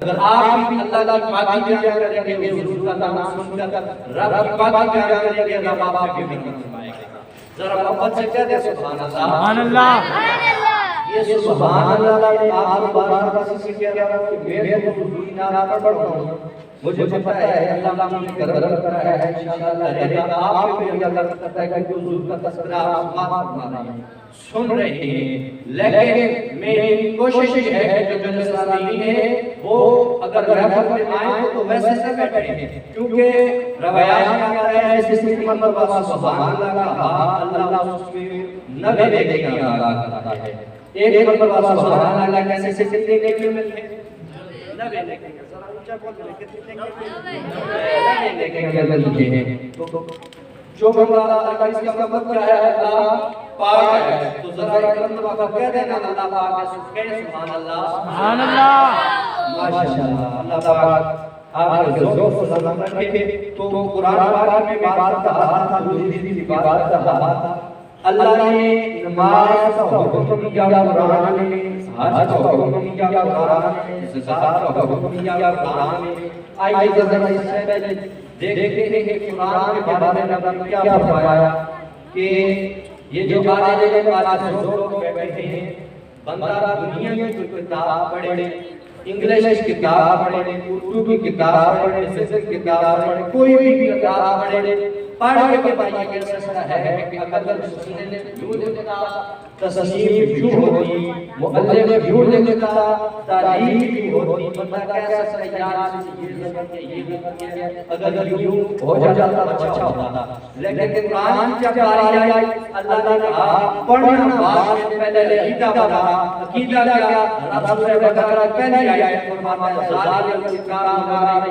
اگر آپ بھی اللہ کی پاکی بیان کریں گے حضور کا نام سن کر رب کی پاکی بیان کریں گے رب آپ کی برکت فرمائے گا. ذرا محبت سے کہہ دے سبحان اللہ. سبحان اللہ. یہ سبحان اللہ میں آپ بار بار سے کہہ رہا ہوں کہ میں تو حضور کی نام پڑھ رہا ہوں. مجھے پتہ ہے اللہ مجھے کرم کر رہا ہے انشاءاللہ رہے گا. آپ بھی اللہ کرتا ہے کہ حضور کا تذکرہ آپ فرما رہے ہیں سن رہے ہیں. لیکن میری کوشش ہے کہ جو نصرانی ہے وہ اگر محفل میں آئیں تو ویسے سے بیٹھے ہیں کیونکہ روایات میں آتا ہے جس کی مرتبہ سبحان اللہ کہا اللہ اس میں 90 نیکی عطا کرتا ہے. ایک مرتبہ سبحان اللہ کہنے سے کتنے نیکی ملتے ہیں؟ 90 نیکی. ذرا اونچا بول دیں کتنے نیکی ملتے ہیں. جو بندہ اللہ اس کا مطلب کیا ہے اللہ پاک ہے تو ذرا ایک مرتبہ کہہ دینا اللہ پاک ہے سبحان اللہ. سبحان اللہ. ماشاءاللہ اللہ پاک آپ کے ذوق و سلام رکھے. تو قرآن پاک میں بات کہا تھا دوسری بات کہا تھا اللہ نے نماز کا حکم دیا قرآن میں, حج کا حکم دیا قرآن میں, زکات کا حکم دیا قرآن میں. آئیے ذرا اس سے پہلے دیکھتے ہیں کہ قرآن کے بارے میں رب نے کیا فرمایا کہ یہ جو آج لوگ بیٹھے ہیں بندہ دنیا کی کتاب پڑھے, انگلش کتاب پڑھے, اردو کی کتاب پڑھے, فزکس کی کتاب پڑھے, کوئی بھی کتاب پڑھے, پڑھ کے بھائی کے سسرا ہے کہ اگر سننے نے جو لکھتا تصنیف جو ہوتی مؤلف جو لکھتا تاریخ بھی ہوتی بندہ کیسا سکتا یار یہ اگر یوں ہو جاتا تو اچھا ہوتا. لیکن قرآن جب آئی اللہ نے کہا پڑھنا بعد میں پہلے عقیدہ بنا. عقیدہ کیا رب سے بقرہ پہلی آیت فرماتا ہے ذالک الکتاب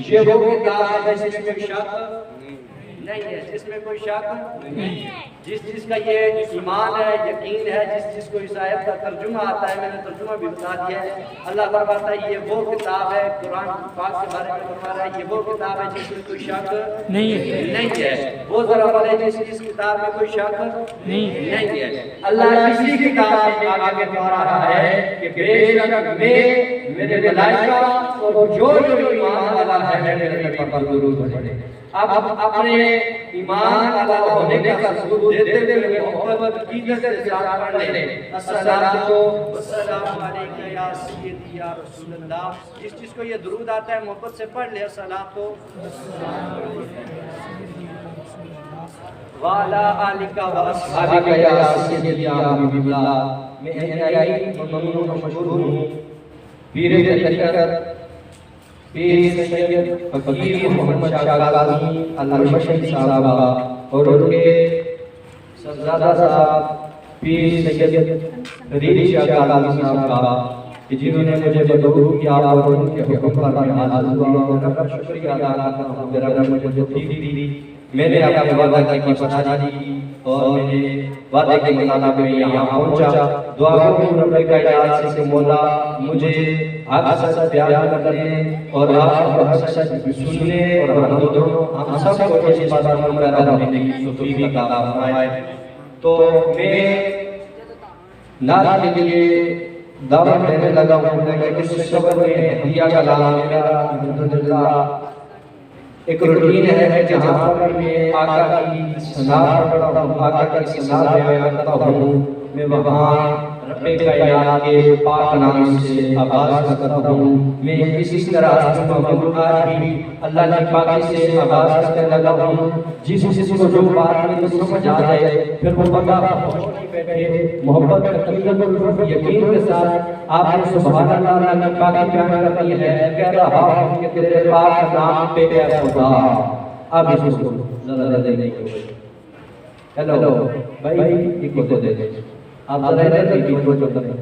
یہ وہ کتاب ہے جس میں شک نہیں ہے, جس میں کوئی شک نہیں, جس کا یہ ایمان ہے یقین ہے, جس کو اس آیت کا ترجمہ آتا ہے. میں نے ترجمہ بھی بتا دیا ہے. اللہ فرماتا ہے یہ وہ کتاب ہے قرآن پاک کے بارے میں فرما رہا ہے یہ وہ کتاب ہے جس میں کوئی شک نہیں ہے. وہ ذرا بولے جس کتاب میں کوئی شک نہیں ہے. اللہ اسی کتاب میں آگے فرما رہا ہے کہ بے شک میں میرے ملائکہ اور جو ایمان والا ہے میرے نبی پر درود پڑھے. اب اپنے ایمان والا ہونے کا ثبوت دیتے ہوئے محبت عقیدت سے ساتھ پڑھ لیں الصلاۃ والسلام علیک یا سیدی یا رسول اللہ. جس کو یہ درود آتا ہے محبت سے پڑھ لے الصلاۃ وعلی آلک و اصحابک یا سیدی یا حبیب اللہ. میں انتہائی ممنون و مشکور ہوں پیر طریقت پیر سید فقیر محمد شاہ قاضی المشہدی صاحب اور ان کے صاحبزادہ صاحب پیر سید فرید شاہ قاضی صاحب کہ جنہوں نے مجھے بدعو کیا اور ان کے حکم پر میں حاضر ہوا اور ان کا شکریہ ادا کرتا ہوں. میرا مجھے توفیق دی, میں نے اپنے وعدہ کی پاسداری کی اور میں نے وعدے کے مطابق میں یہاں پہنچا. دعا کروں رب کائنات سے کہ مولا مجھے حق سچ بیان کرنے اور حق سچ سننے اور ہم سب کو اس بات پر عمل کرنے کی توفیق عطا فرمائے. تو میں نعت کے لیے دعوت دینے لگا ہوں کہ اس شعبے میں ہدیہ کا نام میرا الحمدللہ ایک روٹین ہے جہاں پر میں آقا کی ثنا پڑھتا ہوں, آقا کی ثنا بیان کرتا ہوں. میں وہاں رب کائنات کے پاک نام سے آغاز کرتا ہوں. میں اسی طرح آج بھی اللہ کی پاکی سے آغاز کرنے لگا ہوں. جس کو جو بات میں سمجھ آ جائے پھر وہ بندہ بیٹھے محبت عقیدت اور یقین کے ساتھ آپ نے سبحان اللہ کی پاکی بیان کرتی ہے. کہہ رہا ہوں کہ تیرے پاک نام پہ اے خدا. اب اس کو ذرا دے دیں. ہیلو بھائی ایک کو دے دیں آپ ذرا دے دیں.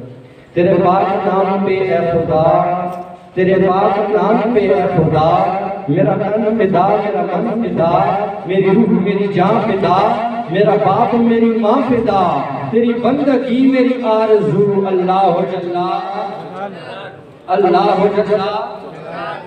تیرے پاک نام پہ اے خدا, تیرے پاک نام پہ اے خدا, میرا تن فدا, میرا من فدا, میری روح میری جان فدا, میرا باپ میری ماں فدا, تیری بندگی میری آرزو. اللہ جل اللہ جل